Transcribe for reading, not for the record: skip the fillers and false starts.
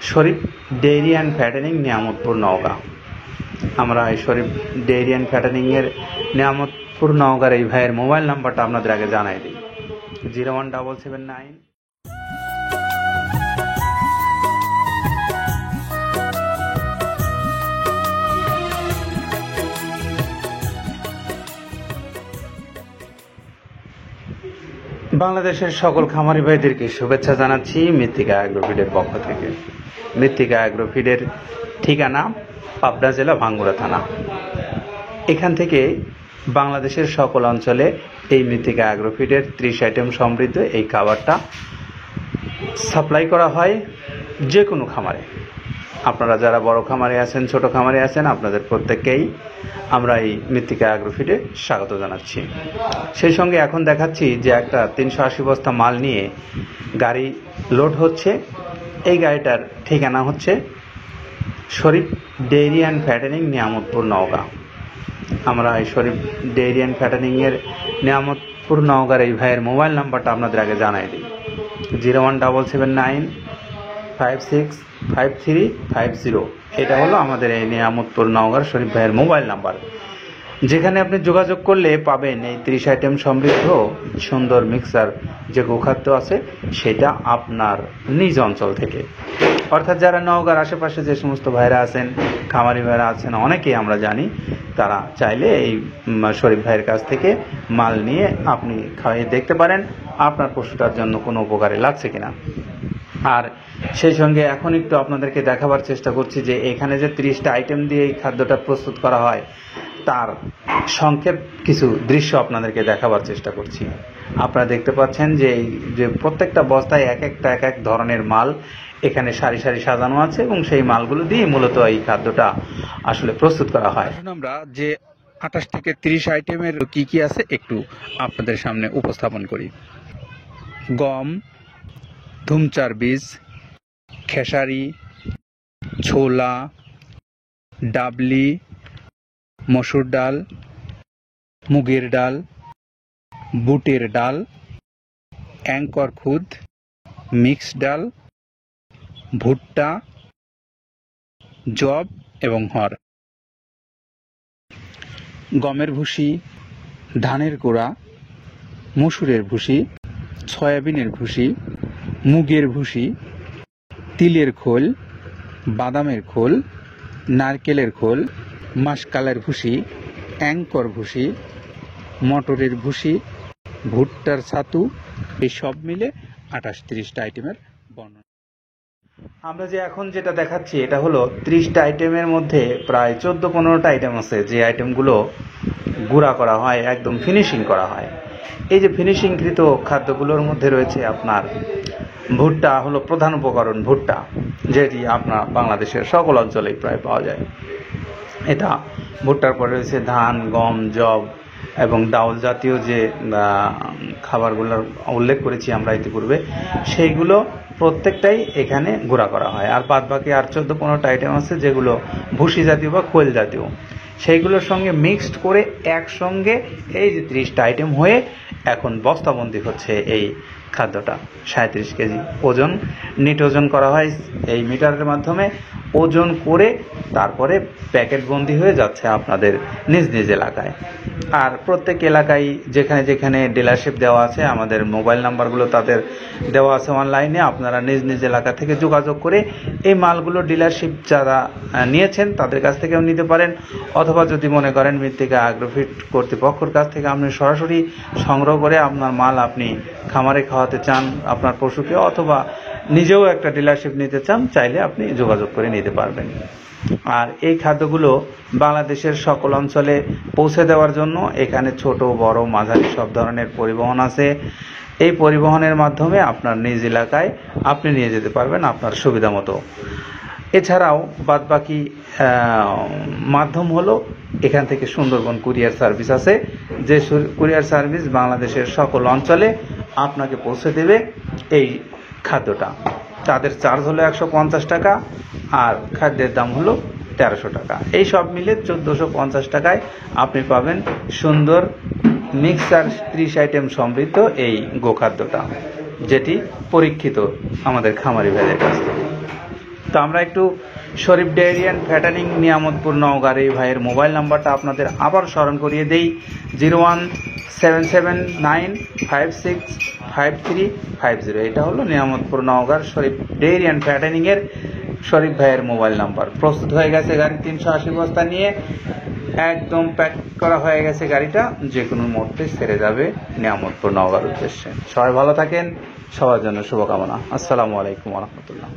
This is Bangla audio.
Sharif dairy and fattening Niamatpur Naogaon. আমরা এই শরীফ ডেইরি অ্যান্ড ফ্যাটেনিংয়ের নিয়ামতপুর নওগাঁর এই ভাইয়ের মোবাইল নাম্বারটা আপনাদের আগে জানাই দিই 01779। বাংলাদেশের সকল খামারি ভাইদেরকে শুভেচ্ছা জানাচ্ছি মৃত্তিকা অ্যাগ্রোফিডের পক্ষ থেকে। মৃত্তিকা অ্যাগ্রোফিডের ঠিকানা পাবনা জেলা ভাঙ্গুড়া থানা। এখান থেকে বাংলাদেশের সকল অঞ্চলে এই মৃত্তিকা অ্যাগ্রোফিডের 30 আইটেম সমৃদ্ধ এই খাবারটা সাপ্লাই করা হয় যে কোনো খামারে। আপনারা যারা বড় খামারে আছেন, ছোট খামারে আছেন, আপনাদের প্রত্যেককেই আমরা এই মৃত্তিকা অ্যাগ্রোফিডে স্বাগত জানাচ্ছি। সেই সঙ্গে এখন দেখাচ্ছি যে একটা 380 বস্তা মাল নিয়ে গাড়ি লোড হচ্ছে। এই গাড়িটার ঠিকানা হচ্ছে Sharif dairy and fattening Niamatpur Naogaon. আমরা এই শরীফ ডেইরি অ্যান্ড ফ্যাটেনিংয়ের নিয়ামতপুর নওগাঁর এই ভাইয়ের মোবাইল নাম্বারটা আপনাদের আগে জানাই দিই 01779565350। এটা হলো আমাদের এই নিয়ামতপুর নওগাঁর শরীফ ভাইয়ের মোবাইল নাম্বার, যেখানে আপনি যোগাযোগ করলে পাবেন এই 30 আইটেম সমৃদ্ধ সুন্দর মিক্সার যে গোখাদ্য আছে সেটা আপনার নিজ অঞ্চল থেকে। অর্থাৎ যারা নওগাঁর আশেপাশে যে সমস্ত ভাইরা আছেন, খামারি ভাইরা আছেন, অনেকেই আমরা জানি, তারা চাইলে এই শরীফ ভাইয়ের কাছ থেকে মাল নিয়ে আপনি খাইয়ে দেখতে পারেন আপনার পশুটার জন্য কোনো উপকারে লাগছে কিনা। আর সেই সঙ্গে এখন একটু আপনাদেরকে দেখাবার চেষ্টা করছি যে এখানে যে 30টা আইটেম দিয়ে এই খাদ্যটা প্রস্তুত করা হয় তার সংক্ষেপ কিছু দৃশ্য আপনাদেরকে দেখাবার চেষ্টা করছি। আপনারা দেখতে পাচ্ছেন যে এই যে প্রত্যেকটা বস্তায় এক এক ধরনের মাল এখানে সারি সারি সাজানো আছে এবং সেই মালগুলো দিয়ে মূলত এই খাদ্যটা আসলে প্রস্তুত করা হয়। আমরা যে 28 থেকে 30 আইটেমের কি কি আছে একটু আপনাদের সামনে উপস্থাপন করি। গম, ধুমচার বীজ, খেসারি, ছোলা, ডাবলি, মসুর ডাল, মুগের ডাল, বুটের ডাল, অ্যাঙ্কর খুদ, মিক্সড ডাল, ভুট্টা, জব এবং হর, গমের ভুসি, ধানের গোড়া, মসুরের ভুসি, সয়াবিনের ভুসি, মুগের ভুসি, তিলের খোল, বাদামের খোল, নারকেলের খোল, মাসকালের ভুসি, অ্যাঙ্কর ভুসি, মটরের ভুসি, ভুট্টার ছাতু, এই সব মিলে 28-30টা আইটেমের বর্ণনা। আমরা যে এখন যেটা দেখাচ্ছি এটা হলো 30টা আইটেমের মধ্যে প্রায় 14-15টা আইটেম আছে যে আইটেমগুলো গুঁড়া করা হয়, একদম ফিনিশিং করা হয়। এই যে ফিনিশিংকৃত খাদ্যগুলোর মধ্যে রয়েছে আপনার ভুট্টা হলো প্রধান উপকরণ। ভুট্টা যেটি আপনার বাংলাদেশের সকল অঞ্চলেই প্রায় পাওয়া যায়। এটা ভুট্টার পরে রয়েছে ধান, গম, জব এবং ডাউল জাতীয় যে খাবারগুলোর উল্লেখ করেছি আমরা ইতিপূর্বে, সেইগুলো প্রত্যেকটাই এখানে গুঁড়া করা হয়। আর বাদ বাকি আর 14-15টা আইটেম আছে যেগুলো ভুসি জাতীয় বা খোল জাতীয়, সেইগুলোর সঙ্গে মিক্সড করে একসঙ্গে এই যে 30টা আইটেম হয়ে এখন বস্তাবন্দি হচ্ছে এই খাদ্যটা। 37 কেজি ওজন, নিট ওজন করা হয় এই মিটারের মাধ্যমে। ওজন করে তারপরে প্যাকেট বন্দি হয়ে যাচ্ছে আপনাদের নিজ নিজ এলাকায়। আর প্রত্যেক এলাকায় যেখানে যেখানে ডিলারশিপ দেওয়া আছে, আমাদের মোবাইল নাম্বারগুলো তাদের দেওয়া আছে অনলাইনে। আপনারা নিজ নিজ এলাকা থেকে যোগাযোগ করে এই মালগুলো ডিলারশিপ যারা নিয়েছেন তাদের কাছ থেকেও নিতে পারেন, অথবা যদি মনে করেন মৃত্তিকা অ্যাগ্রোফিড কর্তৃপক্ষের কাছ থেকে আপনি সরাসরি সংগ্রহ করে আপনার মাল আপনি খামারে খাওয়াতে চান আপনার পশুকে, অথবা নিজেও একটা ডিলারশিপ নিতে চান, চাইলে আপনি যোগাযোগ করে নিতে পারবেন। আর এই খাদ্যগুলো বাংলাদেশের সকল অঞ্চলে পৌঁছে দেওয়ার জন্য এখানে ছোট বড় মাঝারি সব ধরনের পরিবহন আছে। এই পরিবহনের মাধ্যমে আপনার নিজ এলাকায় আপনি নিয়ে যেতে পারবেন আপনার সুবিধা মতো। এছাড়াও বাদবাকি মাধ্যম হলো এখান থেকে সুন্দরবন কুরিয়ার সার্ভিস আছে, যে কুরিয়ার সার্ভিস বাংলাদেশের সকল অঞ্চলে আপনাকে পৌঁছে দেবে এই খাদ্যটা। তাদের চার্জ হলো 150 টাকা আর খাদ্যের দাম হলো 1300 টাকা। এই সব মিলে 1450 টাকায় আপনি পাবেন সুন্দর মিক্সার 30 আইটেম সমৃদ্ধ এই গোখাদ্যটা, যেটি পরীক্ষিত আমাদের খামারি ভাইদের কাছ থেকে। তো আমরা একটু শরীফ ডেয়ারি অ্যান্ড ফ্যাটানিং নিয়ামতপুর নওগাঁর এই ভাইয়ের মোবাইল নাম্বারটা আপনাদের আবার স্মরণ করিয়ে দেই 01779565350। এটা হলো নিয়ামতপুর নওগাঁর শরীফ ডেয়ারি অ্যান্ড ফ্যাটানিংয়ের শরীফ ভাইয়ের মোবাইল নাম্বার। প্রস্তুত হয়ে গেছে গাড়ি 380 বস্তা নিয়ে, একদম প্যাক করা হয়ে গেছে গাড়িটা, যে কোনো মুহূর্তে ছেড়ে যাবে নিয়ামতপুর নওগাঁর উদ্দেশ্যে। সবাই ভালো থাকেন, সবার জন্য শুভকামনা। আসসালামু আলাইকুম ওয়া রাহমাতুল্লাহ।